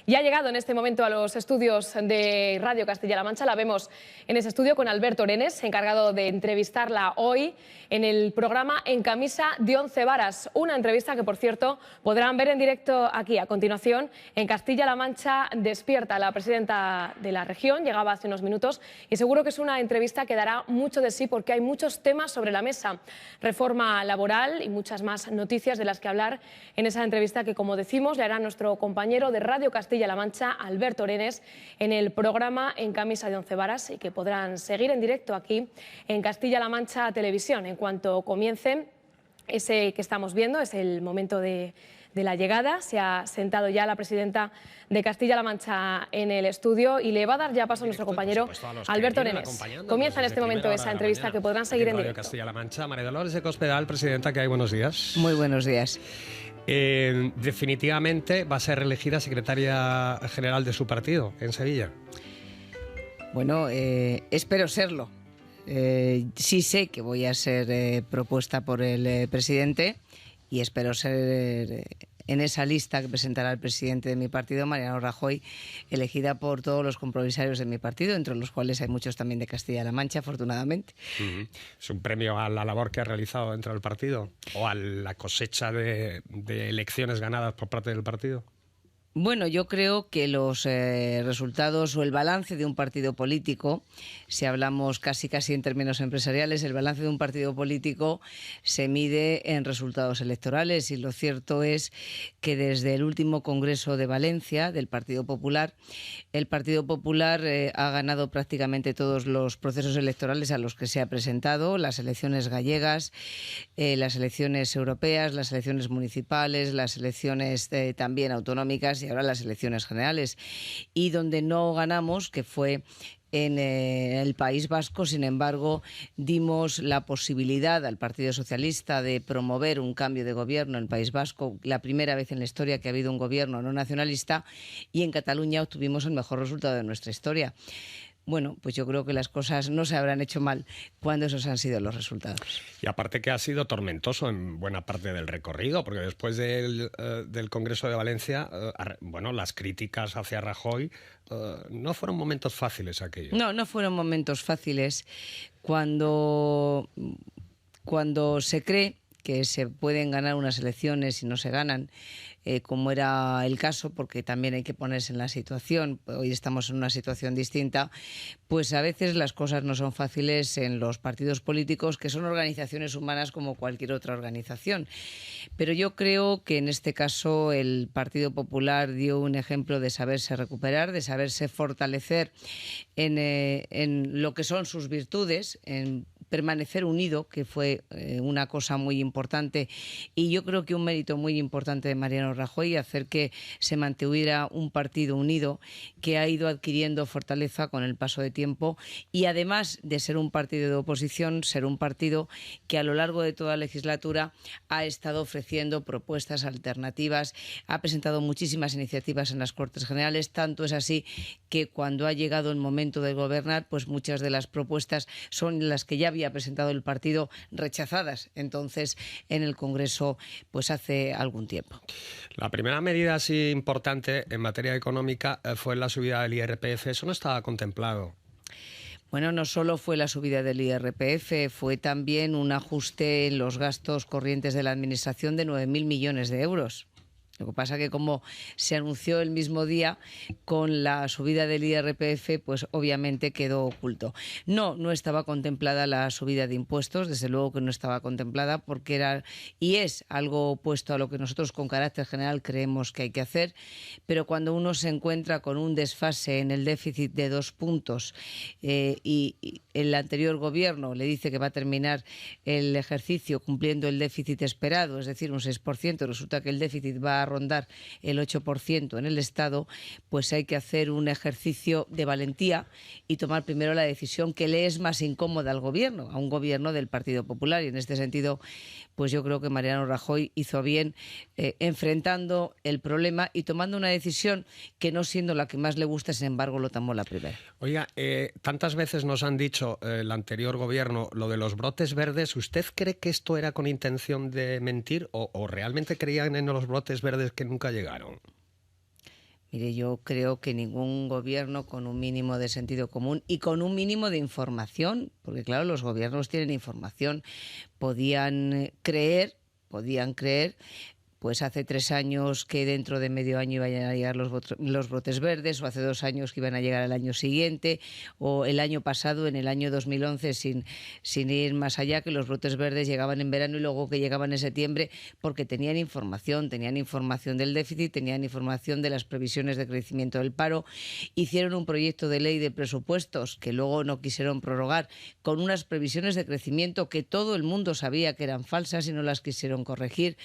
Y ha llegado en este momento a los estudios de Radio Castilla-La Mancha. La vemos en ese estudio con Alberto Orenes, encargado de entrevistarla hoy en el programa En camisa de 11 varas. Una entrevista que, por cierto, podrán ver en directo aquí. A continuación, en Castilla-La Mancha despierta la presidenta de la región. Llegaba hace unos minutos y seguro que es una entrevista que dará mucho de sí porque hay muchos temas sobre la mesa. Reforma laboral y muchas más noticias de las que hablar en esa entrevista que, como decimos, le hará nuestro compañero de Radio Castilla-La Mancha, Alberto Orenes, en el programa En camisa de 11 varas y que podrán seguir en directo aquí en Castilla-La Mancha Televisión. En cuanto comience ese que estamos viendo, es el momento de la llegada. Se ha sentado ya la presidenta de Castilla-La Mancha en el estudio y le va a dar ya paso a nuestro compañero Alberto Orenes. Comienza en este momento esa entrevista que podrán seguir en directo. Castilla-La Mancha. María Dolores de Cospedal, presidenta, ¿qué hay? Buenos días. Muy buenos días. Definitivamente va a ser reelegida secretaria general de su partido en Sevilla. Bueno, espero serlo. Sí sé que voy a ser propuesta por el presidente y espero ser en esa lista que presentará el presidente de mi partido, Mariano Rajoy, elegida por todos los compromisarios de mi partido, entre los cuales hay muchos también de Castilla-La Mancha, afortunadamente. ¿Es un premio a la labor que ha realizado dentro del partido o a la cosecha de elecciones ganadas por parte del partido? Bueno, yo creo que los resultados o el balance de un partido político, si hablamos casi en términos empresariales, el balance de un partido político se mide en resultados electorales y lo cierto es que desde el último Congreso de Valencia del Partido Popular, el Partido Popular ha ganado prácticamente todos los procesos electorales a los que se ha presentado, las elecciones gallegas, las elecciones europeas, las elecciones municipales, las elecciones también autonómicas y ahora las elecciones generales. Y donde no ganamos, que fue en el País Vasco, sin embargo, dimos la posibilidad al Partido Socialista de promover un cambio de gobierno en el País Vasco, la primera vez en la historia que ha habido un gobierno no nacionalista, y en Cataluña obtuvimos el mejor resultado de nuestra historia. Bueno, pues yo creo que las cosas no se habrán hecho mal cuando esos han sido los resultados. Y aparte que ha sido tormentoso en buena parte del recorrido, porque después del Congreso de Valencia, bueno, las críticas hacia Rajoy no fueron momentos fáciles aquellos. No fueron momentos fáciles. Cuando se cree que se pueden ganar unas elecciones y no se ganan, como era el caso, porque también hay que ponerse en la situación, hoy estamos en una situación distinta, pues a veces las cosas no son fáciles en los partidos políticos, que son organizaciones humanas como cualquier otra organización. Pero yo creo que en este caso el Partido Popular dio un ejemplo de saberse recuperar, de saberse fortalecer en lo que son sus virtudes, en permanecer unido, que fue una cosa muy importante, y yo creo que un mérito muy importante de Mariano Rajoy, hacer que se mantuviera un partido unido que ha ido adquiriendo fortaleza con el paso de tiempo y además de ser un partido de oposición, ser un partido que a lo largo de toda la legislatura ha estado ofreciendo propuestas alternativas, ha presentado muchísimas iniciativas en las Cortes Generales, tanto es así que cuando ha llegado el momento de gobernar, pues muchas de las propuestas son las que ya había presentado el partido rechazadas entonces en el Congreso pues hace algún tiempo. La primera medida así importante en materia económica fue la subida del IRPF. Eso no estaba contemplado. Bueno, no solo fue la subida del IRPF, fue también un ajuste en los gastos corrientes de la Administración de 9.000 millones de euros. Lo que pasa que como se anunció el mismo día con la subida del IRPF, pues obviamente quedó oculto. No estaba contemplada la subida de impuestos, desde luego que no estaba contemplada porque era y es algo opuesto a lo que nosotros con carácter general creemos que hay que hacer, pero cuando uno se encuentra con un desfase en el déficit de 2 puntos y el anterior gobierno le dice que va a terminar el ejercicio cumpliendo el déficit esperado, es decir, un 6%, resulta que el déficit va a rondar el 8% en el Estado, pues hay que hacer un ejercicio de valentía y tomar primero la decisión que le es más incómoda al gobierno, a un gobierno del Partido Popular. Y en este sentido, pues yo creo que Mariano Rajoy hizo bien enfrentando el problema y tomando una decisión que no siendo la que más le gusta, sin embargo, lo tomó la primera. Oiga, tantas veces nos han dicho el anterior gobierno lo de los brotes verdes. ¿Usted cree que esto era con intención de mentir o realmente creían en los brotes verdes que nunca llegaron? Mire, yo creo que ningún gobierno con un mínimo de sentido común y con un mínimo de información, porque claro, los gobiernos tienen información, podían creer, pues hace 3 años que dentro de medio año iban a llegar los brotes verdes, o hace 2 años que iban a llegar al año siguiente, o el año pasado, en el año 2011, sin ir más allá, que los brotes verdes llegaban en verano y luego que llegaban en septiembre, porque tenían información del déficit, tenían información de las previsiones de crecimiento del paro, hicieron un proyecto de ley de presupuestos que luego no quisieron prorrogar, con unas previsiones de crecimiento que todo el mundo sabía que eran falsas y no las quisieron corregir.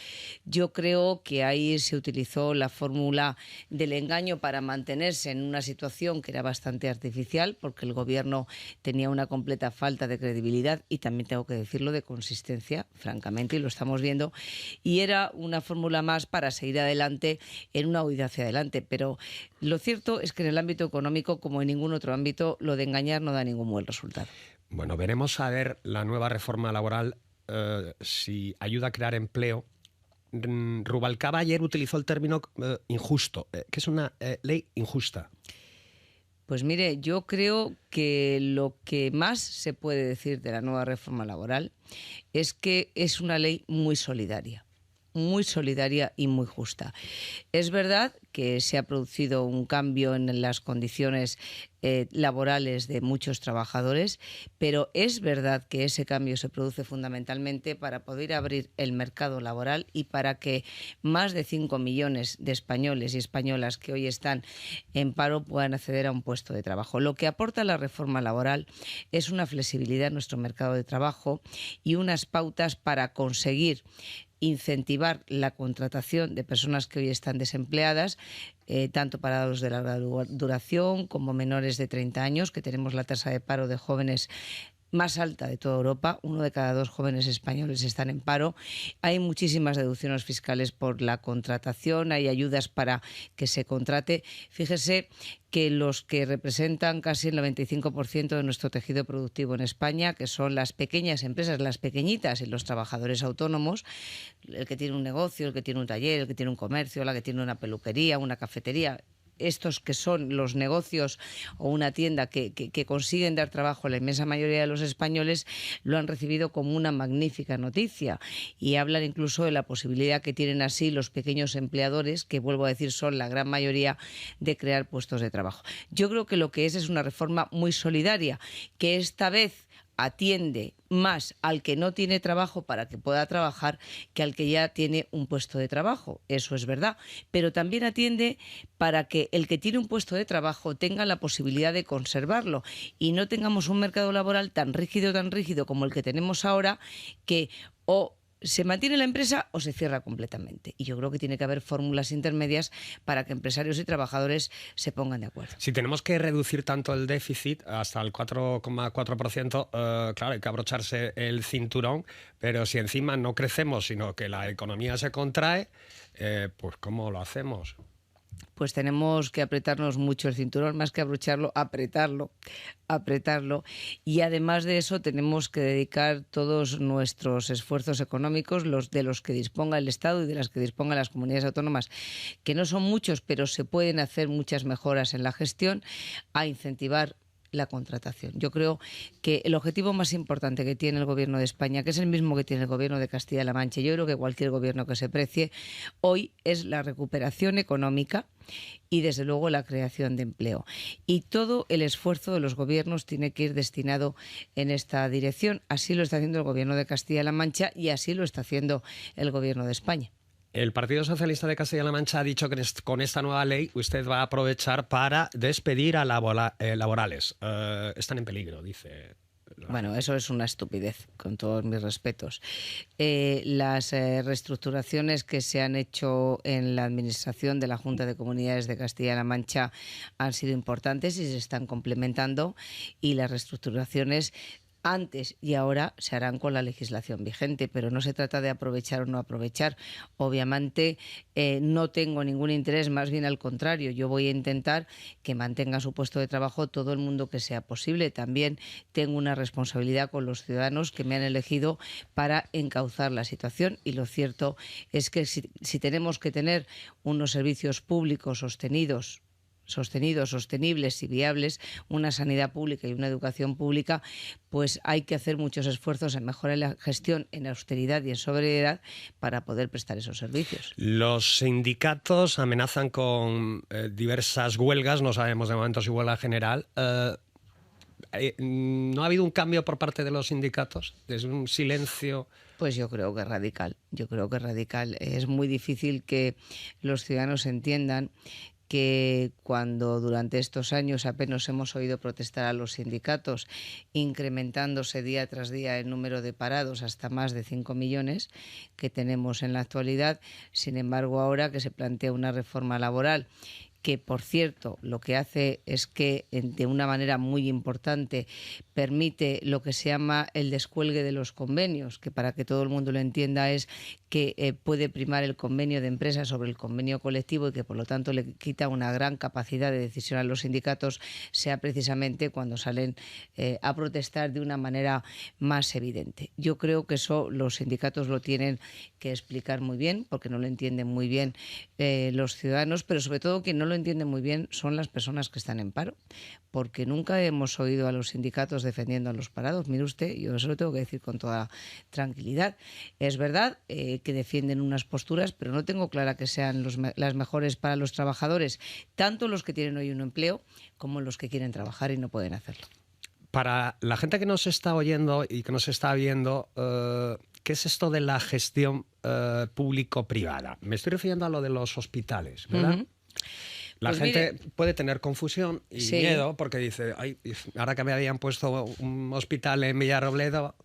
Yo creo que ahí se utilizó la fórmula del engaño para mantenerse en una situación que era bastante artificial, porque el gobierno tenía una completa falta de credibilidad y también tengo que decirlo de consistencia, francamente, y lo estamos viendo, y era una fórmula más para seguir adelante en una huida hacia adelante. Pero lo cierto es que en el ámbito económico, como en ningún otro ámbito, lo de engañar no da ningún buen resultado. Bueno, veremos a ver la nueva reforma laboral si ayuda a crear empleo. Rubalcaba ayer utilizó el término injusto, que es una ley injusta. Pues mire, yo creo que lo que más se puede decir de la nueva reforma laboral es que es una ley muy solidaria y muy justa. Es verdad que se ha producido un cambio en las condiciones laborales de muchos trabajadores, pero es verdad que ese cambio se produce fundamentalmente para poder abrir el mercado laboral y para que más de 5 millones de españoles y españolas que hoy están en paro puedan acceder a un puesto de trabajo. Lo que aporta la reforma laboral es una flexibilidad en nuestro mercado de trabajo y unas pautas para conseguir incentivar la contratación de personas que hoy están desempleadas, tanto parados de larga duración como menores de 30 años, que tenemos la tasa de paro de jóvenes más alta de toda Europa. 1 de cada 2 jóvenes españoles están en paro. Hay muchísimas deducciones fiscales por la contratación, hay ayudas para que se contrate. Fíjese que los que representan casi el 95% de nuestro tejido productivo en España, que son las pequeñas empresas, las pequeñitas y los trabajadores autónomos, el que tiene un negocio, el que tiene un taller, el que tiene un comercio, la que tiene una peluquería, una cafetería, estos que son los negocios o una tienda que consiguen dar trabajo a la inmensa mayoría de los españoles, lo han recibido como una magnífica noticia y hablan incluso de la posibilidad que tienen así los pequeños empleadores, que vuelvo a decir son la gran mayoría, de crear puestos de trabajo. Yo creo que lo que es una reforma muy solidaria, que esta vez atiende más al que no tiene trabajo para que pueda trabajar que al que ya tiene un puesto de trabajo. Eso es verdad. Pero también atiende para que el que tiene un puesto de trabajo tenga la posibilidad de conservarlo y no tengamos un mercado laboral tan rígido como el que tenemos ahora, que o se mantiene la empresa o se cierra completamente. Y yo creo que tiene que haber fórmulas intermedias para que empresarios y trabajadores se pongan de acuerdo. Si tenemos que reducir tanto el déficit hasta el 4,4%, claro, hay que abrocharse el cinturón, pero si encima no crecemos, sino que la economía se contrae, pues ¿cómo lo hacemos? Pues tenemos que apretarnos mucho el cinturón, más que abrocharlo, apretarlo. Y además de eso tenemos que dedicar todos nuestros esfuerzos económicos, de los que disponga el Estado y de las que dispongan las comunidades autónomas, que no son muchos, pero se pueden hacer muchas mejoras en la gestión, a incentivar la contratación. Yo creo que el objetivo más importante que tiene el Gobierno de España, que es el mismo que tiene el Gobierno de Castilla-La Mancha, yo creo que cualquier gobierno que se precie hoy, es la recuperación económica y desde luego la creación de empleo. Y todo el esfuerzo de los gobiernos tiene que ir destinado en esta dirección. Así lo está haciendo el Gobierno de Castilla-La Mancha y así lo está haciendo el Gobierno de España. El Partido Socialista de Castilla-La Mancha ha dicho que con esta nueva ley usted va a aprovechar para despedir a laborales. Están en peligro, dice. Bueno, eso es una estupidez, con todos mis respetos. Las reestructuraciones que se han hecho en la administración de la Junta de Comunidades de Castilla-La Mancha han sido importantes y se están complementando, y las reestructuraciones antes y ahora se harán con la legislación vigente, pero no se trata de aprovechar o no aprovechar. Obviamente no tengo ningún interés, más bien al contrario, yo voy a intentar que mantenga su puesto de trabajo todo el mundo que sea posible. También tengo una responsabilidad con los ciudadanos que me han elegido para encauzar la situación, y lo cierto es que si tenemos que tener unos servicios públicos sostenidos, sostenibles y viables, una sanidad pública y una educación pública, pues hay que hacer muchos esfuerzos en mejorar la gestión, en austeridad y en sobriedad para poder prestar esos servicios. Los sindicatos amenazan con diversas huelgas, no sabemos de momento si huelga general. ¿No ha habido un cambio por parte de los sindicatos? ¿Es un silencio? Pues yo creo que es radical. Es muy difícil que los ciudadanos entiendan que cuando durante estos años apenas hemos oído protestar a los sindicatos, incrementándose día tras día el número de parados hasta más de 5 millones que tenemos en la actualidad, sin embargo ahora que se plantea una reforma laboral que, por cierto, lo que hace es que de una manera muy importante permite lo que se llama el descuelgue de los convenios, que para que todo el mundo lo entienda es que puede primar el convenio de empresa sobre el convenio colectivo y que por lo tanto le quita una gran capacidad de decisión a los sindicatos, sea precisamente cuando salen a protestar de una manera más evidente. Yo creo que eso los sindicatos lo tienen que explicar muy bien, porque no lo entienden muy bien los ciudadanos, pero sobre todo quien no lo entiende muy bien son las personas que están en paro, porque nunca hemos oído a los sindicatos defendiendo a los parados. Mire usted, yo eso lo tengo que decir con toda tranquilidad. Es verdad que defienden unas posturas, pero no tengo clara que sean las mejores para los trabajadores, tanto los que tienen hoy un empleo como los que quieren trabajar y no pueden hacerlo. Para la gente que nos está oyendo y que nos está viendo, ¿qué es esto de la gestión público-privada? Me estoy refiriendo a lo de los hospitales, ¿verdad? La gente puede tener confusión y miedo porque dice, ay, ahora que me habían puesto un hospital en Villarrobledo,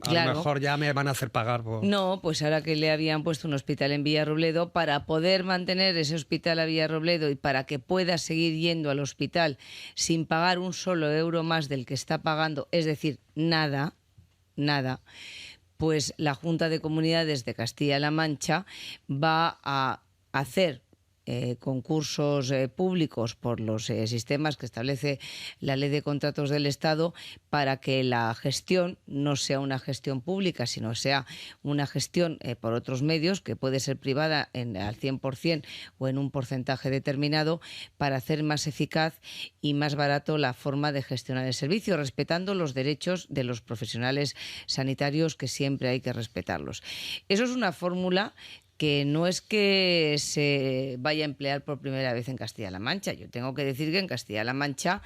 a lo mejor ya me van a hacer pagar. No, pues ahora que le habían puesto un hospital en Villarrobledo, para poder mantener ese hospital a Villarrobledo y para que pueda seguir yendo al hospital sin pagar un solo euro más del que está pagando, es decir, nada, pues la Junta de Comunidades de Castilla-La Mancha va a hacer concursos públicos por los sistemas que establece la Ley de Contratos del Estado para que la gestión no sea una gestión pública, sino sea una gestión por otros medios, que puede ser privada al 100% o en un porcentaje determinado, para hacer más eficaz y más barato la forma de gestionar el servicio, respetando los derechos de los profesionales sanitarios, que siempre hay que respetarlos. Eso es una fórmula que no es que se vaya a emplear por primera vez en Castilla-La Mancha. Yo tengo que decir que en Castilla-La Mancha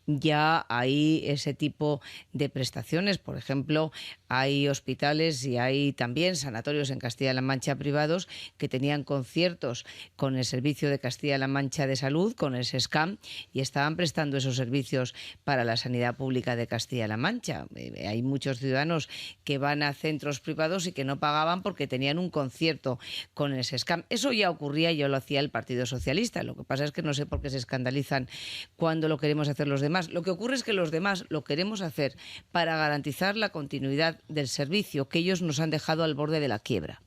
ya hay ese tipo de prestaciones. Por ejemplo, hay hospitales y hay también sanatorios en Castilla-La Mancha privados que tenían conciertos con el Servicio de Castilla-La Mancha de Salud, con el SESCAM, y estaban prestando esos servicios para la sanidad pública de Castilla-La Mancha. Hay muchos ciudadanos que van a centros privados y que no pagaban porque tenían un concierto con el SESCAM. Eso ya ocurría y ya lo hacía el Partido Socialista. Lo que pasa es que no sé por qué se escandalizan cuando lo queremos hacer los demás. Lo que ocurre es que los demás lo queremos hacer para garantizar la continuidad del servicio, que ellos nos han dejado al borde de la quiebra.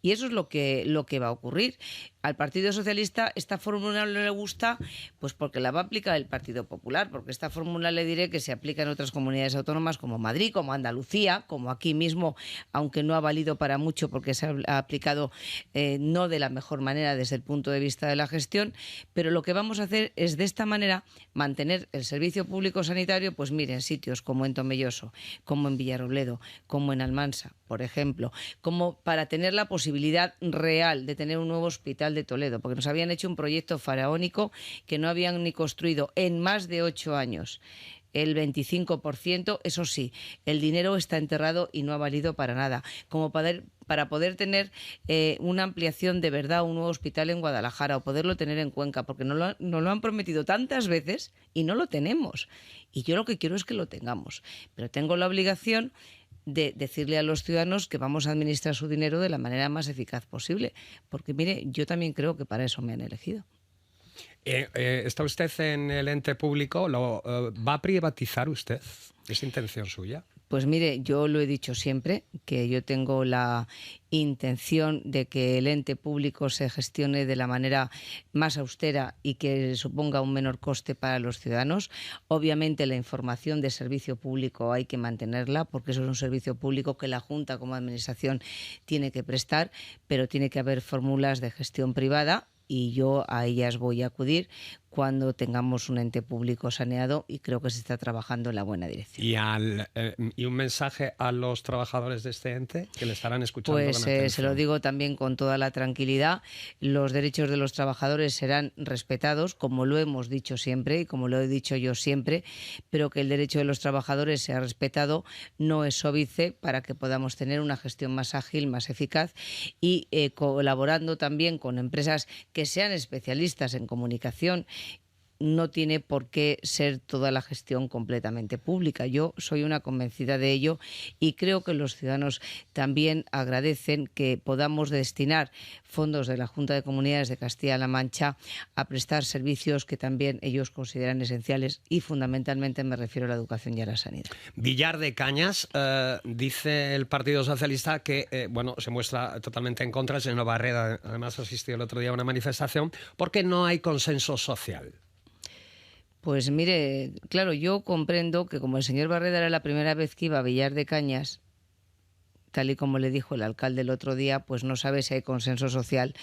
Y eso es lo que va a ocurrir. Al Partido Socialista esta fórmula no le gusta, pues porque la va a aplicar el Partido Popular, porque esta fórmula le diré que se aplica en otras comunidades autónomas como Madrid, como Andalucía, como aquí mismo, aunque no ha valido para mucho porque se ha aplicado no de la mejor manera desde el punto de vista de la gestión, pero lo que vamos a hacer es de esta manera mantener el servicio público sanitario, pues miren, en sitios como en Tomelloso, como en Villarrobledo, como en Almansa, por ejemplo, como para tener la posibilidad real de tener un nuevo hospital de Toledo, porque nos habían hecho un proyecto faraónico que no habían ni construido en más de 8 años. El 25%, eso sí, el dinero está enterrado y no ha valido para nada. Como para poder tener una ampliación de verdad, un nuevo hospital en Guadalajara, o poderlo tener en Cuenca, porque nos lo han prometido tantas veces y no lo tenemos. Y yo lo que quiero es que lo tengamos. Pero tengo la obligación de decirle a los ciudadanos que vamos a administrar su dinero de la manera más eficaz posible. Porque, mire, yo también creo que para eso me han elegido. ¿Está usted en el ente público? ¿Va a privatizar usted ¿Es intención suya? Pues mire, yo lo he dicho siempre, que yo tengo la intención de que el ente público se gestione de la manera más austera y que suponga un menor coste para los ciudadanos. Obviamente la información de servicio público hay que mantenerla, porque eso es un servicio público que la Junta como Administración tiene que prestar, pero tiene que haber fórmulas de gestión privada y yo a ellas voy a acudir cuando tengamos un ente público saneado, y creo que se está trabajando en la buena dirección. ¿Y un mensaje a los trabajadores de este ente que le estarán escuchando Pues con atención? se lo digo también con toda la tranquilidad. Los derechos de los trabajadores serán respetados, como lo hemos dicho siempre y como lo he dicho yo siempre, pero que el derecho de los trabajadores sea respetado no es óbice para que podamos tener una gestión más ágil, más eficaz, y colaborando también con empresas que sean especialistas en comunicación. No tiene por qué ser toda la gestión completamente pública. Yo soy una convencida de ello y creo que los ciudadanos también agradecen que podamos destinar fondos de la Junta de Comunidades de Castilla-La Mancha a prestar servicios que también ellos consideran esenciales, y fundamentalmente me refiero a la educación y a la sanidad. Villar de Cañas, dice el Partido Socialista que se muestra totalmente en contra. El señor Barreda además asistió el otro día a una manifestación porque no hay consenso social. Pues mire, claro, yo comprendo que como el señor Barreda era la primera vez que iba a Villar de Cañas, tal y como le dijo el alcalde el otro día, pues no sabe si hay consenso social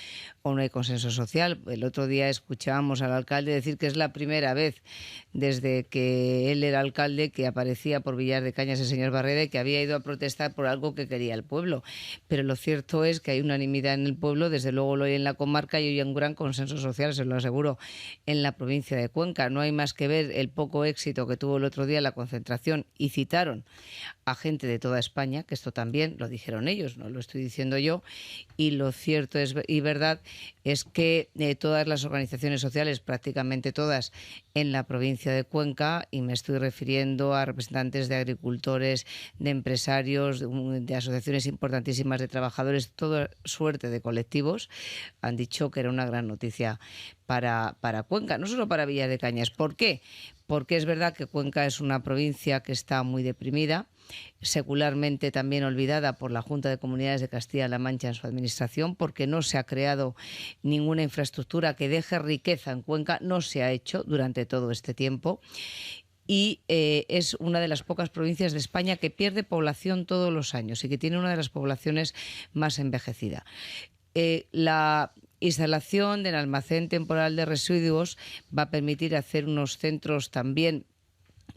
o no hay consenso social. El otro día escuchábamos al alcalde decir que es la primera vez desde que él era alcalde que aparecía por Villar de Cañas el señor Barreda y que había ido a protestar por algo que quería el pueblo. Pero lo cierto es que hay unanimidad en el pueblo, desde luego lo hay en la comarca, y hay un gran consenso social, se lo aseguro, en la provincia de Cuenca. No hay más que ver el poco éxito que tuvo el otro día la concentración, y citaron a gente de toda España, que esto también lo dijeron ellos, no lo estoy diciendo yo, y lo cierto es y verdad es que todas las organizaciones sociales, prácticamente todas en la provincia de Cuenca, y me estoy refiriendo a representantes de agricultores, de empresarios, de asociaciones importantísimas de trabajadores, toda suerte de colectivos, han dicho que era una gran noticia para Cuenca, no solo para Villar de Cañas. ¿Por qué? Porque es verdad que Cuenca es una provincia que está muy deprimida, secularmente también olvidada por la Junta de Comunidades de Castilla-La Mancha en su administración, porque no se ha creado ninguna infraestructura que deje riqueza en Cuenca, no se ha hecho durante todo este tiempo. Y es una de las pocas provincias de España que pierde población todos los años y que tiene una de las poblaciones más envejecida. La instalación del almacén temporal de residuos va a permitir hacer unos centros también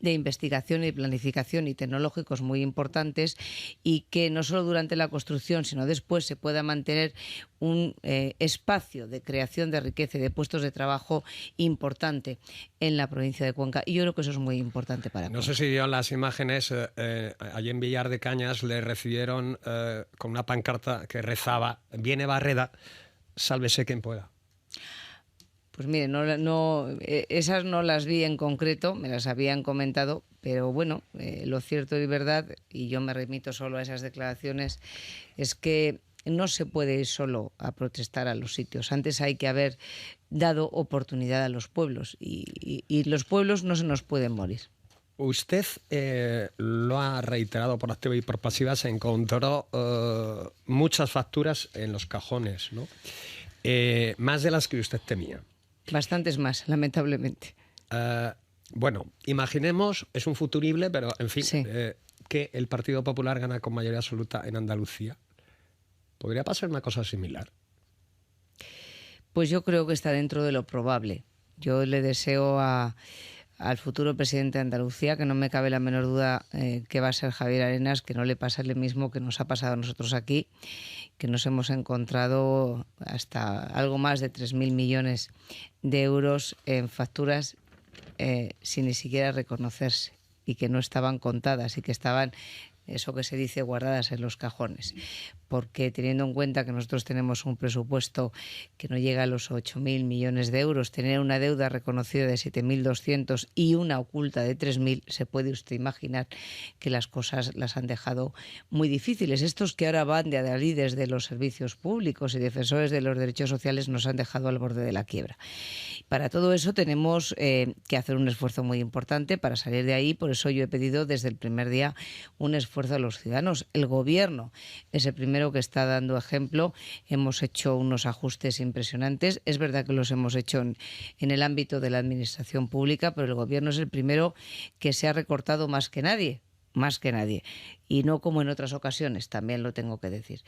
de investigación y planificación y tecnológicos muy importantes, y que no solo durante la construcción sino después se pueda mantener un espacio de creación de riqueza y de puestos de trabajo importante en la provincia de Cuenca, y yo creo que eso es muy importante para Cuenca. No sé si vio las imágenes, allí en Villar de Cañas le recibieron con una pancarta que rezaba: viene Barreda, sálvese quien pueda. Pues mire, esas no las vi en concreto, me las habían comentado, pero bueno, lo cierto y verdad, y yo me remito solo a esas declaraciones, es que no se puede ir solo a protestar a los sitios. Antes hay que haber dado oportunidad a los pueblos, y los pueblos no se nos pueden morir. Usted lo ha reiterado por activa y por pasiva, se encontró muchas facturas en los cajones, ¿no? Más de las que usted temía. Bastantes más, lamentablemente. Bueno, imaginemos, es un futurible, pero en fin, sí, que el Partido Popular gana con mayoría absoluta en Andalucía. ¿Podría pasar una cosa similar? Pues yo creo que está dentro de lo probable. Yo le deseo al futuro presidente de Andalucía, que no me cabe la menor duda que va a ser Javier Arenas, que no le pase lo mismo que nos ha pasado a nosotros aquí, que nos hemos encontrado hasta algo más de 3.000 millones de euros en facturas sin ni siquiera reconocerse, y que no estaban contadas y que estaban, eso que se dice, guardadas en los cajones. porque teniendo en cuenta que nosotros tenemos un presupuesto que no llega a los 8.000 millones de euros, tener una deuda reconocida de 7.200 y una oculta de 3.000, se puede usted imaginar que las cosas las han dejado muy difíciles. Estos que ahora van de adalides de los servicios públicos y defensores de los derechos sociales nos han dejado al borde de la quiebra. Para todo eso tenemos que hacer un esfuerzo muy importante para salir de ahí. Por eso yo he pedido desde el primer día un esfuerzo a los ciudadanos. El Gobierno es el primero que está dando ejemplo. Hemos hecho unos ajustes impresionantes. Es verdad que los hemos hecho en el ámbito de la administración pública, pero el Gobierno es el primero que se ha recortado más que nadie. Y no como en otras ocasiones, también lo tengo que decir.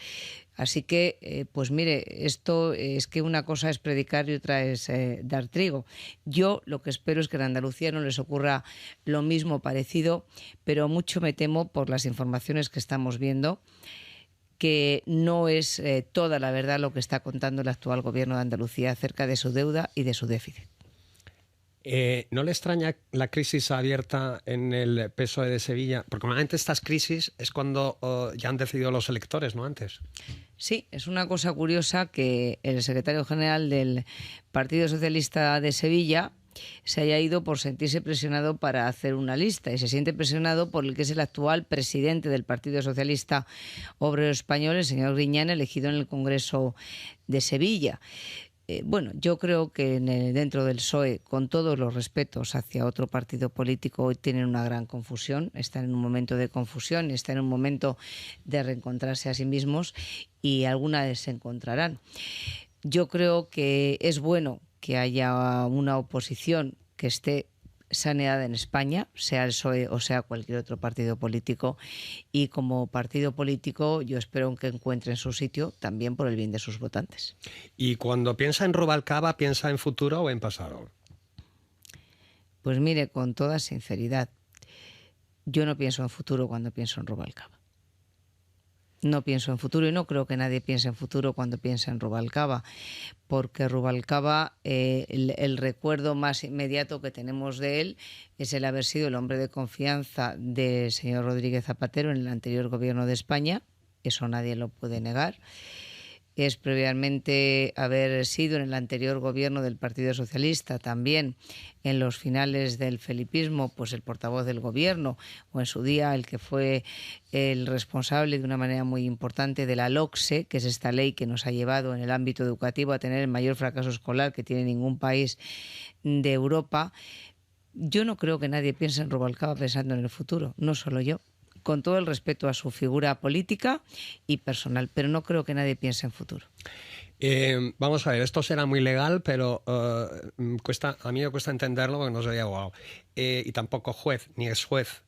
Así que, pues mire, esto es que una cosa es predicar y otra es dar trigo. Yo lo que espero es que en Andalucía no les ocurra lo mismo parecido, pero mucho me temo por las informaciones que estamos viendo, que no es toda la verdad lo que está contando el actual Gobierno de Andalucía acerca de su deuda y de su déficit. ¿No le extraña la crisis abierta en el PSOE de Sevilla? Porque normalmente estas crisis es cuando ya han decidido los electores, ¿no antes? Sí, es una cosa curiosa que el secretario general del Partido Socialista de Sevilla se haya ido por sentirse presionado para hacer una lista, y se siente presionado por el que es el actual presidente del Partido Socialista Obrero Español, el señor Griñán, elegido en el Congreso de Sevilla. Bueno, yo creo que dentro del PSOE, con todos los respetos hacia otro partido político, hoy tienen una gran confusión, están en un momento de confusión, están en un momento de reencontrarse a sí mismos, y alguna vez se encontrarán. Yo creo que es bueno que haya una oposición que esté saneada en España, sea el PSOE o sea cualquier otro partido político, y como partido político yo espero que encuentren su sitio también por el bien de sus votantes. Y cuando piensa en Rubalcaba, ¿piensa en futuro o en pasado? Pues mire, con toda sinceridad, yo no pienso en futuro cuando pienso en Rubalcaba. No pienso en futuro, y no creo que nadie piense en futuro cuando piensa en Rubalcaba, porque Rubalcaba, el recuerdo más inmediato que tenemos de él es el haber sido el hombre de confianza del señor Rodríguez Zapatero en el anterior gobierno de España. Eso nadie lo puede negar. Es previamente haber sido en el anterior gobierno del Partido Socialista, también en los finales del felipismo, pues el portavoz del gobierno, o en su día el que fue el responsable de una manera muy importante de la LOCSE, que es esta ley que nos ha llevado en el ámbito educativo a tener el mayor fracaso escolar que tiene ningún país de Europa. Yo no creo que nadie piense en Rubalcaba pensando en el futuro, no solo yo, con todo el respeto a su figura política y personal, pero no creo que nadie piense en futuro. Vamos a ver, esto será muy legal, pero a mí me cuesta entenderlo porque no soy abogado, y tampoco juez, ni ex juez.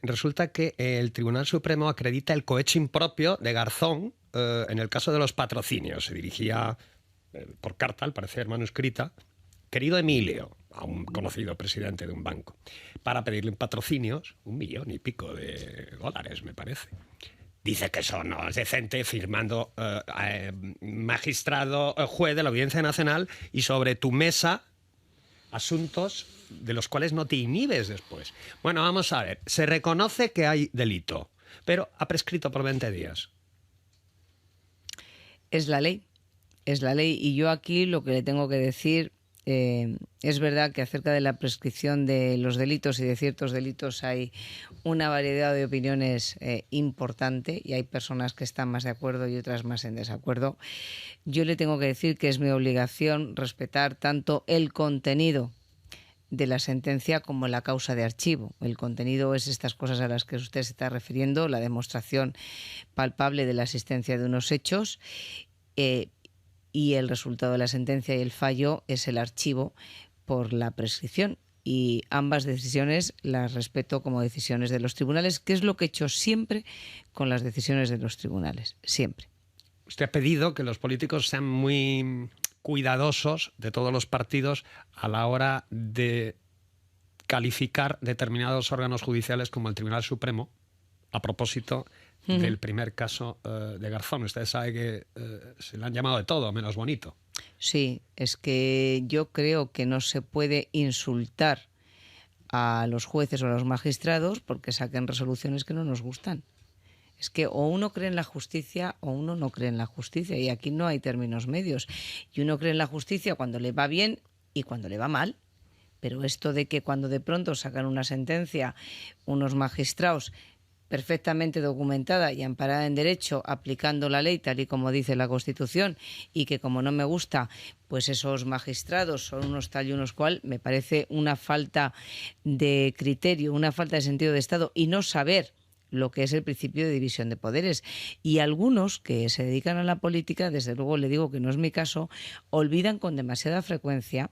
Resulta que el Tribunal Supremo acredita el cohecho impropio de Garzón en el caso de los patrocinios. Se dirigía por carta, al parecer manuscrita, querido Emilio, a un conocido presidente de un banco, para pedirle patrocinios, $1 millón y pico de dólares, me parece. Dice que eso no es decente, firmando magistrado, juez de la Audiencia Nacional, y sobre tu mesa asuntos de los cuales no te inhibes después. Bueno, vamos a ver, se reconoce que hay delito, pero ha prescrito por 20 días. Es la ley, y yo aquí lo que le tengo que decir, es verdad que acerca de la prescripción de los delitos y de ciertos delitos hay una variedad de opiniones importante, y hay personas que están más de acuerdo y otras más en desacuerdo. Yo le tengo que decir que es mi obligación respetar tanto el contenido de la sentencia como la causa de archivo. El contenido es estas cosas a las que usted se está refiriendo, la demostración palpable de la existencia de unos hechos, y el resultado de la sentencia y el fallo es el archivo por la prescripción. Y ambas decisiones las respeto como decisiones de los tribunales, que es lo que he hecho siempre con las decisiones de los tribunales, siempre. Usted ha pedido que los políticos sean muy cuidadosos de todos los partidos a la hora de calificar determinados órganos judiciales como el Tribunal Supremo, a propósito del primer caso de Garzón. Usted sabe que se le han llamado de todo, menos bonito. Sí, es que yo creo que no se puede insultar a los jueces o a los magistrados porque saquen resoluciones que no nos gustan. Es que o uno cree en la justicia o uno no cree en la justicia, y aquí no hay términos medios. Y uno cree en la justicia cuando le va bien y cuando le va mal. Pero esto de que cuando de pronto sacan una sentencia unos magistrados perfectamente documentada y amparada en derecho, aplicando la ley tal y como dice la Constitución, y que como no me gusta, pues esos magistrados son unos tal y unos cual, me parece una falta de criterio, una falta de sentido de Estado, y no saber lo que es el principio de división de poderes. Y algunos que se dedican a la política, desde luego le digo que no es mi caso, olvidan con demasiada frecuencia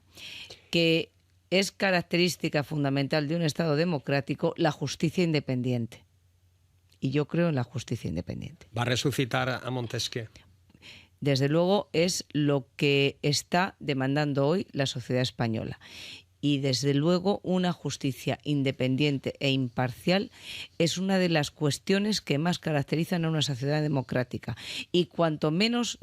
que es característica fundamental de un Estado democrático la justicia independiente. Y yo creo en la justicia independiente. ¿Va a resucitar a Montesquieu? Desde luego es lo que está demandando hoy la sociedad española. Y desde luego una justicia independiente e imparcial es una de las cuestiones que más caracterizan a una sociedad democrática. Y cuanto menos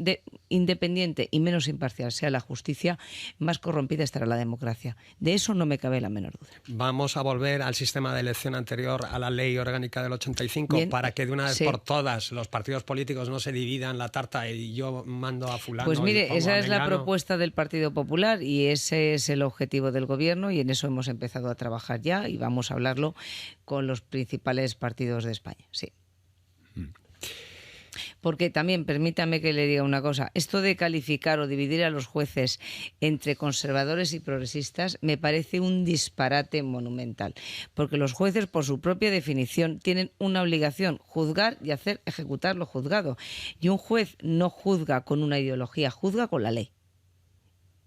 independiente y menos imparcial sea la justicia, más corrompida estará la democracia. De eso no me cabe la menor duda. Vamos a volver al sistema de elección anterior, a la ley orgánica del 85, Bien, para que de una vez sí. por todas los partidos políticos no se dividan la tarta y yo mando a fulano. Pues y mire, pongo esa a es la mengano. propuesta del Partido Popular y ese es el objetivo del Gobierno, y en eso hemos empezado a trabajar ya y vamos a hablarlo con los principales partidos de España, sí. Porque también, permítame que le diga una cosa, esto de calificar o dividir a los jueces entre conservadores y progresistas me parece un disparate monumental, porque los jueces, por su propia definición, tienen una obligación: juzgar y hacer ejecutar lo juzgado. Y un juez no juzga con una ideología, juzga con la ley.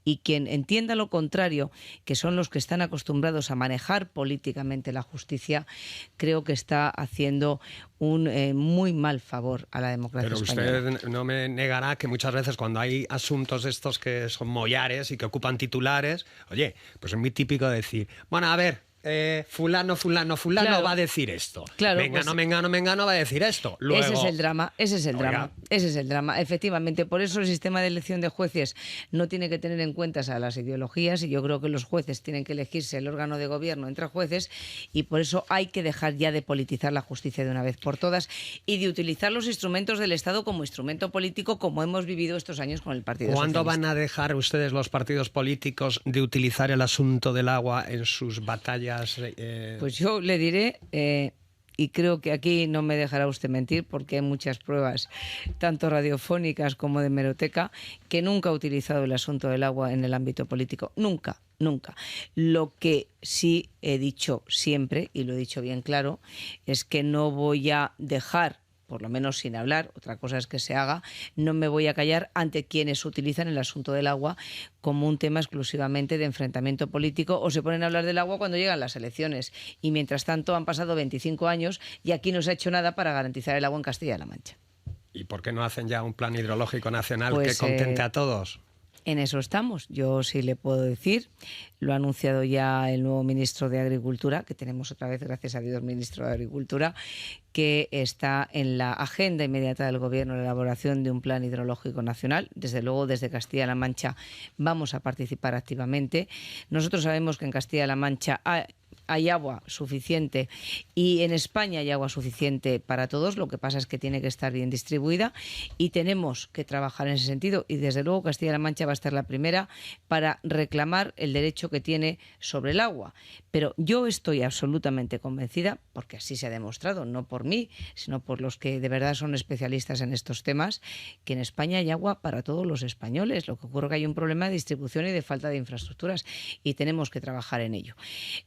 Y quien entienda lo contrario, que son los que están acostumbrados a manejar políticamente la justicia, creo que está haciendo un muy mal favor a la democracia Pero española. usted no me negará que muchas veces cuando hay asuntos estos que son mollares y que ocupan titulares, oye, pues es muy típico decir, bueno, a ver, fulano Claro. va a decir esto. Claro, Mengano va a decir esto. Luego, ese es el drama, Oiga. ese es el drama. Efectivamente, por eso el sistema de elección de jueces no tiene que tener en cuenta a las ideologías, y yo creo que los jueces tienen que elegirse el órgano de gobierno entre jueces, y por eso hay que dejar ya de politizar la justicia de una vez por todas y de utilizar los instrumentos del Estado como instrumento político, como hemos vivido estos años con el Partido ¿Cuándo Socialista. van a dejar ustedes, los partidos políticos, de utilizar el asunto del agua en sus batallas? Pues yo le diré, y creo que aquí no me dejará usted mentir, porque hay muchas pruebas, tanto radiofónicas como de hemeroteca, que nunca he utilizado el asunto del agua en el ámbito político. Nunca, nunca. Lo que sí he dicho siempre, y lo he dicho bien claro, es que no voy a dejar, por lo menos sin hablar, otra cosa es que se haga, no me voy a callar ante quienes utilizan el asunto del agua como un tema exclusivamente de enfrentamiento político, o se ponen a hablar del agua cuando llegan las elecciones. Y mientras tanto han pasado 25 años y aquí no se ha hecho nada para garantizar el agua en Castilla-La Mancha. ¿Y por qué no hacen ya un plan hidrológico nacional Pues, que contente a todos? En eso estamos. Yo sí le puedo decir, lo ha anunciado ya el nuevo ministro de Agricultura, que tenemos otra vez, gracias a Dios, ministro de Agricultura, que está en la agenda inmediata del Gobierno la elaboración de un plan hidrológico nacional. Desde luego, desde Castilla-La Mancha vamos a participar activamente. Nosotros sabemos que en Castilla-La Mancha hay agua suficiente y en España hay agua suficiente para todos. Lo que pasa es que tiene que estar bien distribuida y tenemos que trabajar en ese sentido, y desde luego Castilla-La Mancha va a estar la primera para reclamar el derecho que tiene sobre el agua. Pero yo estoy absolutamente convencida, porque así se ha demostrado, no por mí, sino por los que de verdad son especialistas en estos temas, que en España hay agua para todos los españoles. Lo que ocurre es que hay un problema de distribución y de falta de infraestructuras, y tenemos que trabajar en ello.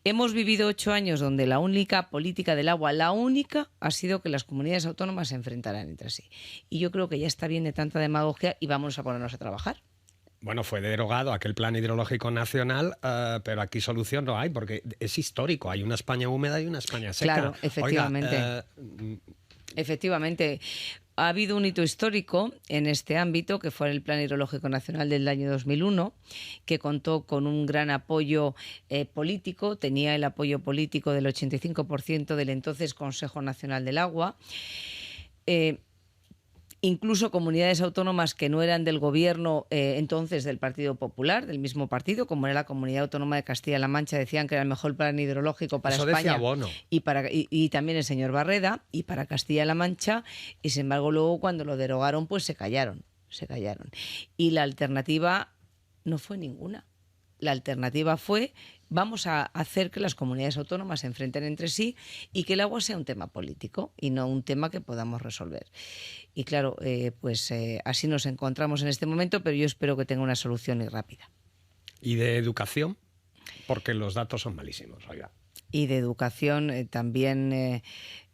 Hemos vivido 8 años donde la única política del agua, la única, ha sido que las comunidades autónomas se enfrentaran entre sí. Y yo creo que ya está bien de tanta demagogia y vamos a ponernos a trabajar. Bueno, fue derogado aquel plan hidrológico nacional, pero aquí solución no hay, porque es histórico. Hay una España húmeda y una España seca. Claro, efectivamente. Oiga, Efectivamente. Ha habido un hito histórico en este ámbito, que fue el Plan Hidrológico Nacional del año 2001, que contó con un gran apoyo político, tenía el apoyo político del 85% del entonces Consejo Nacional del Agua. incluso comunidades autónomas que no eran del gobierno entonces del Partido Popular, del mismo partido, como era la Comunidad Autónoma de Castilla-La Mancha, decían que era el mejor plan hidrológico para Eso España. decía Bono. Y también el señor Barreda, y para Castilla-La Mancha, y sin embargo luego cuando lo derogaron pues se callaron. Y la alternativa no fue ninguna. La alternativa fue: vamos a hacer que las comunidades autónomas se enfrenten entre sí y que el agua sea un tema político y no un tema que podamos resolver. Y claro, así nos encontramos en este momento, pero yo espero que tenga una solución y rápida. ¿Y de educación? Porque los datos son malísimos, oiga. Y de educación también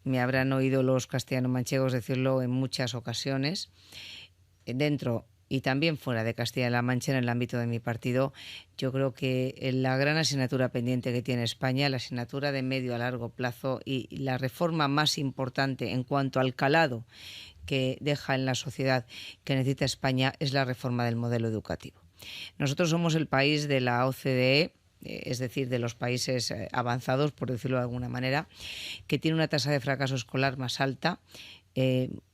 me habrán oído los castellano-manchegos decirlo en muchas ocasiones, dentro y también fuera de Castilla-La Mancha, en el ámbito de mi partido. Yo creo que la gran asignatura pendiente que tiene España, la asignatura de medio a largo plazo y la reforma más importante en cuanto al calado que deja en la sociedad que necesita España, es la reforma del modelo educativo. Nosotros somos el país de la OCDE, es decir, de los países avanzados, por decirlo de alguna manera, que tiene una tasa de fracaso escolar más alta,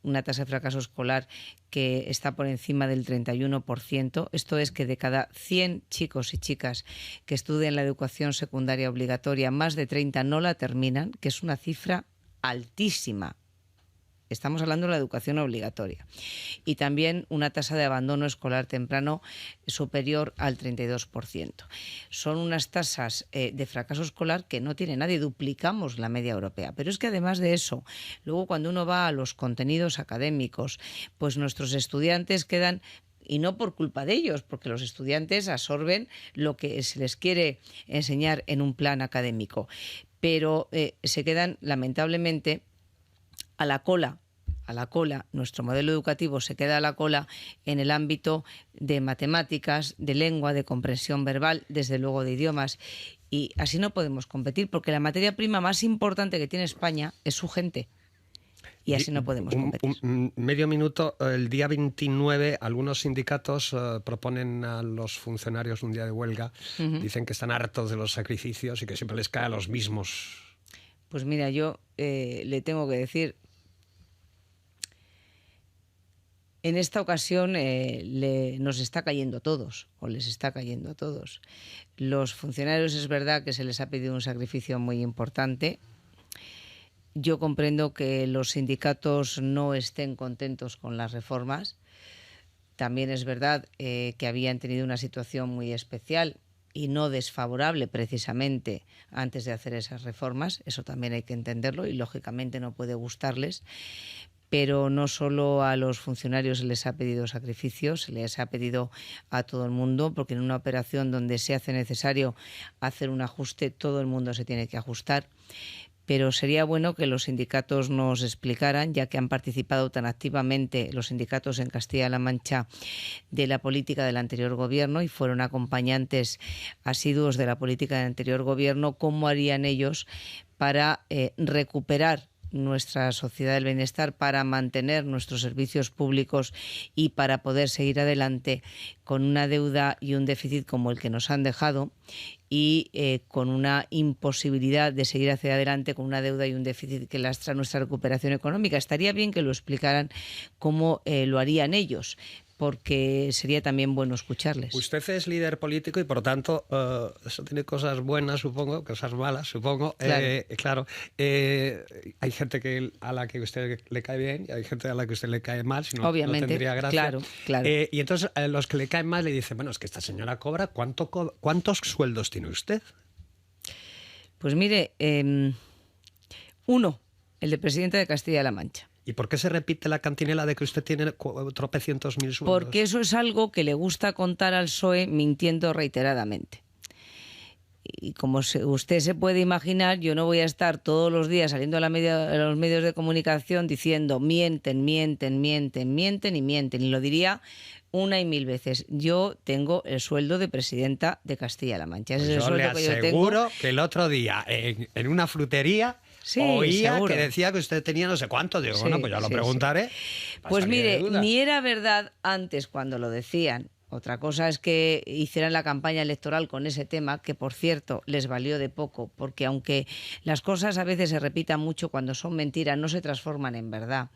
una tasa de fracaso escolar que está por encima del 31%. Esto es que de cada 100 chicos y chicas que estudian la educación secundaria obligatoria, más de 30 no la terminan, que es una cifra altísima. Estamos hablando de la educación obligatoria. Y también una tasa de abandono escolar temprano superior al 32%. Son unas tasas de fracaso escolar que no tiene nadie, duplicamos la media europea. Pero es que además de eso, luego cuando uno va a los contenidos académicos, pues nuestros estudiantes quedan, y no por culpa de ellos, porque los estudiantes absorben lo que se les quiere enseñar en un plan académico, pero se quedan lamentablemente a la cola. Nuestro modelo educativo se queda a la cola en el ámbito de matemáticas, de lengua, de comprensión verbal, desde luego de idiomas. Y así no podemos competir, porque la materia prima más importante que tiene España es su gente. Y así no podemos competir. Medio minuto. El día 29 algunos sindicatos proponen a los funcionarios un día de huelga. Dicen que están hartos de los sacrificios y que siempre les cae a los mismos. Pues mira, yo le tengo que decir, en esta ocasión nos está cayendo a todos, o les está cayendo a todos. Los funcionarios es verdad que se les ha pedido un sacrificio muy importante. Yo comprendo que los sindicatos no estén contentos con las reformas. También es verdad que habían tenido una situación muy especial y no desfavorable precisamente antes de hacer esas reformas. Eso también hay que entenderlo y lógicamente no puede gustarles. Pero no solo a los funcionarios se les ha pedido sacrificios, se les ha pedido a todo el mundo, porque en una operación donde se hace necesario hacer un ajuste, todo el mundo se tiene que ajustar. Pero sería bueno que los sindicatos nos explicaran, ya que han participado tan activamente los sindicatos en Castilla-La Mancha de la política del anterior gobierno y fueron acompañantes asiduos de la política del anterior gobierno, cómo harían ellos para recuperar nuestra sociedad del bienestar, para mantener nuestros servicios públicos y para poder seguir adelante con una deuda y un déficit como el que nos han dejado y con una imposibilidad de seguir hacia adelante con una deuda y un déficit que lastra nuestra recuperación económica. Estaría bien que lo explicaran cómo lo harían ellos, porque sería también bueno escucharles. Usted es líder político y, por tanto, eso tiene cosas buenas, supongo, cosas malas, supongo. Claro. Hay gente a la que usted le cae bien y hay gente a la que usted le cae mal, si no, obviamente, no tendría gracia. Claro. Y entonces los que le caen mal le dicen, bueno, es que esta señora cobra, ¿cuántos sueldos tiene usted? Pues mire, uno, el de presidente de Castilla-La Mancha. ¿Y por qué se repite la cantinela de que usted tiene tropecientos mil sueldos? Porque eso es algo que le gusta contar al PSOE mintiendo reiteradamente. Y como usted se puede imaginar, yo no voy a estar todos los días saliendo a los medios de comunicación diciendo mienten. Y lo diría una y mil veces. Yo tengo el sueldo de presidenta de Castilla-La Mancha. Ese es el sueldo que yo tengo. Yo le aseguro que el otro día en una frutería oía seguro que decía que usted tenía no sé cuánto. Digo, bueno, pues ya lo preguntaré. Pues mire, ni era verdad antes cuando lo decían. Otra cosa es que hicieran la campaña electoral con ese tema, que por cierto les valió de poco, porque aunque las cosas a veces se repitan mucho, cuando son mentiras no se transforman en verdad.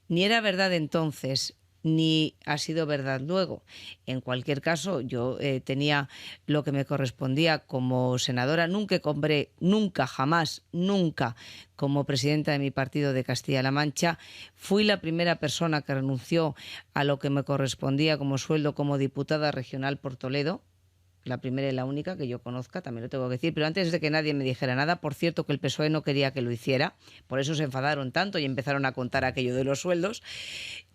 ni era verdad entonces, ni ha sido verdad luego. En cualquier caso, yo tenía lo que me correspondía como senadora. Nunca cobré, nunca, jamás, nunca, como presidenta de mi partido de Castilla-La Mancha. Fui la primera persona que renunció a lo que me correspondía como sueldo como diputada regional por Toledo. La primera y la única que yo conozca, también lo tengo que decir, pero antes de que nadie me dijera nada, por cierto que el PSOE no quería que lo hiciera, por eso se enfadaron tanto y empezaron a contar aquello de los sueldos.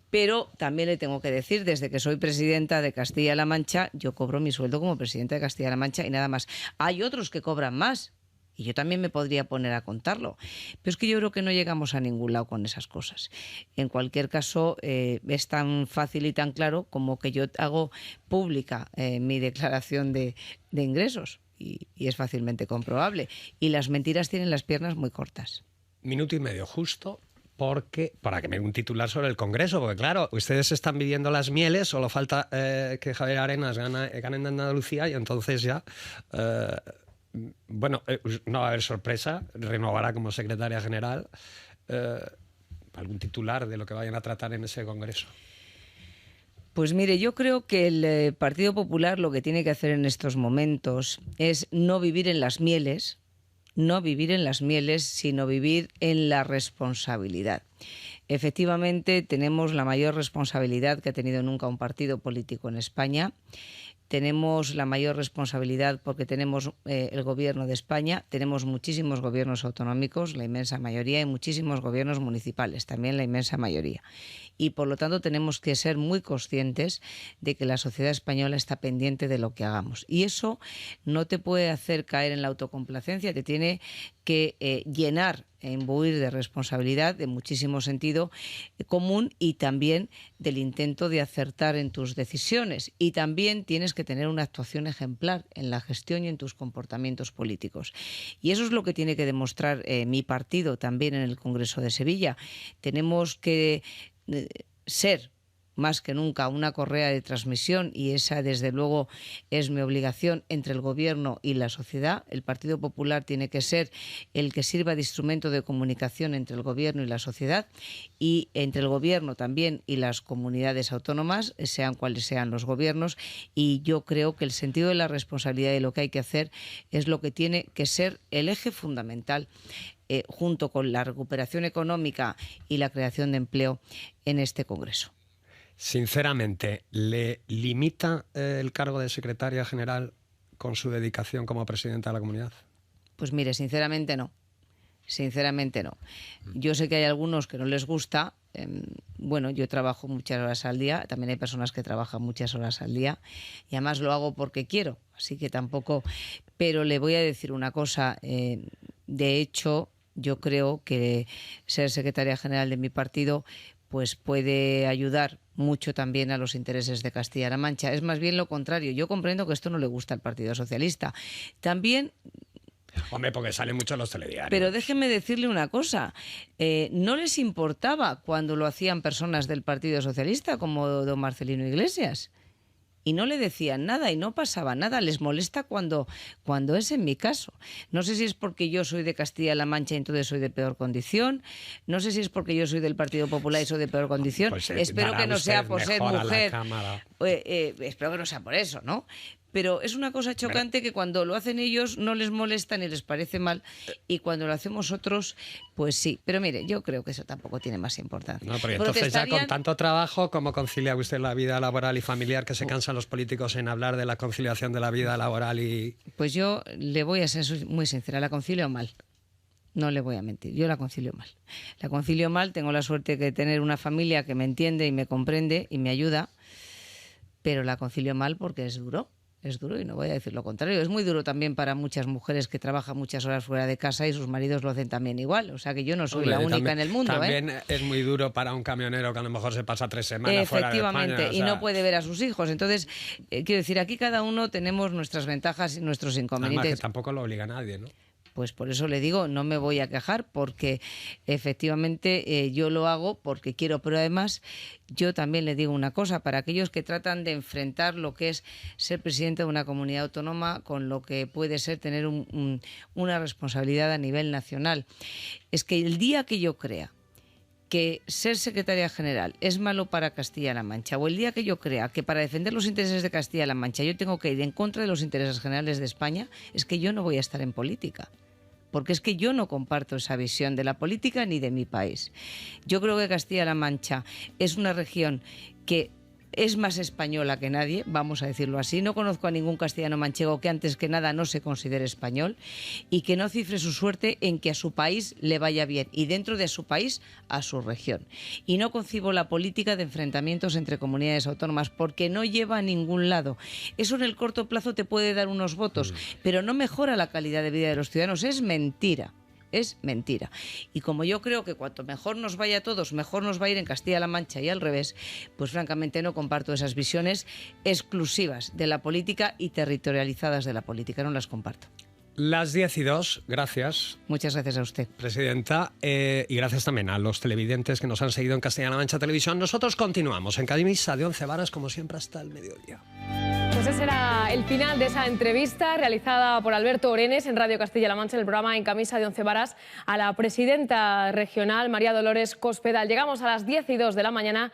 Pero también le tengo que decir, desde que soy presidenta de Castilla-La Mancha, yo cobro mi sueldo como presidenta de Castilla-La Mancha y nada más. Hay otros que cobran más y yo también me podría poner a contarlo. Pero es que yo creo que no llegamos a ningún lado con esas cosas. En cualquier caso, es tan fácil y tan claro como que yo hago pública mi declaración de ingresos y es fácilmente comprobable. Y las mentiras tienen las piernas muy cortas. Minuto y medio justo. Para que me dé un titular sobre el Congreso, porque claro, ustedes están viviendo las mieles, solo falta que Javier Arenas gane en Andalucía y entonces ya, no va a haber sorpresa, renovará como secretaria general. ¿Algún titular de lo que vayan a tratar en ese Congreso? Pues mire, yo creo que el Partido Popular lo que tiene que hacer en estos momentos es no vivir en las mieles, sino vivir en la responsabilidad. Efectivamente, tenemos la mayor responsabilidad que ha tenido nunca un partido político en España. Tenemos la mayor responsabilidad porque tenemos el gobierno de España, tenemos muchísimos gobiernos autonómicos, la inmensa mayoría, y muchísimos gobiernos municipales, también la inmensa mayoría. Y por lo tanto tenemos que ser muy conscientes de que la sociedad española está pendiente de lo que hagamos. Y eso no te puede hacer caer en la autocomplacencia, te tiene que llenar, imbuir de responsabilidad, de muchísimo sentido común y también del intento de acertar en tus decisiones. Y también tienes que tener una actuación ejemplar en la gestión y en tus comportamientos políticos. Y eso es lo que tiene que demostrar mi partido también en el Congreso de Sevilla. Tenemos que ser más que nunca una correa de transmisión, y esa desde luego es mi obligación, entre el gobierno y la sociedad. El Partido Popular tiene que ser el que sirva de instrumento de comunicación entre el gobierno y la sociedad, y entre el gobierno también y las comunidades autónomas, sean cuales sean los gobiernos. Y yo creo que el sentido de la responsabilidad y lo que hay que hacer es lo que tiene que ser el eje fundamental, junto con la recuperación económica y la creación de empleo en este Congreso. Sinceramente, ¿le limita el cargo de secretaria general con su dedicación como presidenta de la comunidad? Pues mire, sinceramente no. Sinceramente no. Yo sé que hay algunos que no les gusta. Yo trabajo muchas horas al día. También hay personas que trabajan muchas horas al día. Y además lo hago porque quiero. Así que tampoco... Pero le voy a decir una cosa. De hecho, yo creo que ser secretaria general de mi partido pues puede ayudar mucho también a los intereses de Castilla-La Mancha. Es más bien lo contrario. Yo comprendo que esto no le gusta al Partido Socialista. También... Hombre, porque salen mucho los telediarios. Pero déjeme decirle una cosa. No les importaba cuando lo hacían personas del Partido Socialista, como don Marcelino Iglesias. Y no le decían nada y no pasaba nada. Les molesta cuando es en mi caso. No sé si es porque yo soy de Castilla-La Mancha y entonces soy de peor condición. No sé si es porque yo soy del Partido Popular y soy de peor condición. Pues, espero que no sea por ser mujer. Espero que no sea por eso, ¿no? Pero es una cosa chocante que cuando lo hacen ellos no les molesta ni les parece mal, y cuando lo hacemos otros, pues sí. Pero mire, yo creo que eso tampoco tiene más importancia. No, pero entonces ya con tanto trabajo, ¿cómo concilia usted la vida laboral y familiar, que se cansan los políticos en hablar de la conciliación de la vida laboral y...? Pues yo le voy a ser muy sincera, la concilio mal. No le voy a mentir, yo la concilio mal. La concilio mal, tengo la suerte de tener una familia que me entiende y me comprende y me ayuda, pero la concilio mal porque es duro. Es duro y no voy a decir lo contrario. Es muy duro también para muchas mujeres que trabajan muchas horas fuera de casa y sus maridos lo hacen también igual. O sea que yo no soy la única en el mundo. También es muy duro para un camionero que a lo mejor se pasa 3 semanas fuera de España. Efectivamente, y no puede ver a sus hijos. Entonces, quiero decir, aquí cada uno tenemos nuestras ventajas y nuestros inconvenientes. Además que tampoco lo obliga a nadie, ¿no? Pues por eso le digo, no me voy a quejar, porque efectivamente yo lo hago porque quiero, pero además yo también le digo una cosa, para aquellos que tratan de enfrentar lo que es ser presidente de una comunidad autónoma con lo que puede ser tener una responsabilidad a nivel nacional, es que el día que yo crea que ser secretaria general es malo para Castilla-La Mancha, o el día que yo crea que para defender los intereses de Castilla-La Mancha yo tengo que ir en contra de los intereses generales de España, es que yo no voy a estar en política. Porque es que yo no comparto esa visión de la política ni de mi país. Yo creo que Castilla-La Mancha es una región que es más española que nadie, vamos a decirlo así. No conozco a ningún castellano manchego que antes que nada no se considere español y que no cifre su suerte en que a su país le vaya bien y dentro de su país a su región. Y no concibo la política de enfrentamientos entre comunidades autónomas porque no lleva a ningún lado. Eso en el corto plazo te puede dar unos votos, pero no mejora la calidad de vida de los ciudadanos. Es mentira. Es mentira. Y como yo creo que cuanto mejor nos vaya a todos, mejor nos va a ir en Castilla-La Mancha y al revés, pues francamente no comparto esas visiones exclusivas de la política y territorializadas de la política. No las comparto. Las 10:02, gracias. Muchas gracias a usted. Presidenta, y gracias también a los televidentes que nos han seguido en Castilla-La Mancha Televisión. Nosotros continuamos en Camisa de 11 varas, como siempre, hasta el mediodía. Pues ese era el final de esa entrevista realizada por Alberto Orenes en Radio Castilla-La Mancha, en el programa En Camisa de 11 varas, a la presidenta regional María Dolores Cospedal. Llegamos a las 10:02 de la mañana.